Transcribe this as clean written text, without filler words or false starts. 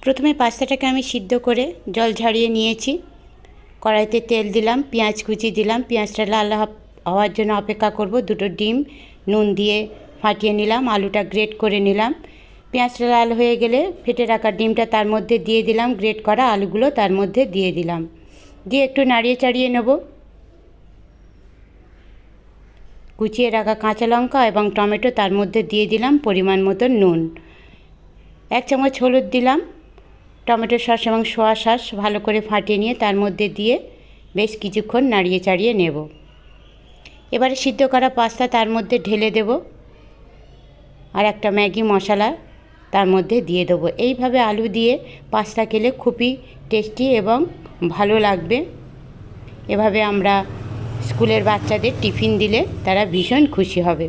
প্রথমে পাস্তাটাকে আমি সিদ্ধ করে জল ঝরিয়ে নিয়েছি। কড়াইতে তেল দিলাম, পেঁয়াজ কুচি দিলাম। পেঁয়াজটা লাল হওয়ার জন্য অপেক্ষা করব। দুটো ডিম নুন দিয়ে ফাটিয়ে নিলাম। আলুটা গ্রেট করে নিলাম। পেঁয়াজটা লাল হয়ে গেলে ফেটে রাখা ডিমটা তার মধ্যে দিয়ে দিলাম। গ্রেট করা আলুগুলো তার মধ্যে দিয়ে দিলাম, দিয়ে একটু নাড়িয়ে চাড়িয়ে নেব। কুচিয়ে রাখা কাঁচা লঙ্কা এবং টমেটো তার মধ্যে দিয়ে দিলাম। পরিমাণ মতো নুন, 1 চামচ হলুদ দিলাম। টমেটো সস এবং সোয়া সস ভালো করে ফাটিয়ে নিয়ে তার মধ্যে দিয়ে বেশ কিছুক্ষণ নাড়িয়ে চাড়িয়ে নেব। এবারে সিদ্ধ করা পাস্তা তার মধ্যে ঢেলে দেব আর একটা ম্যাগি মশলা তার মধ্যে দিয়ে দেবো। এইভাবে আলু দিয়ে পাস্তা খেলে খুবই টেস্টি এবং ভালো লাগবে। এভাবে আমরা স্কুলের বাচ্চাদের টিফিন দিলে তারা ভীষণ খুশি হবে।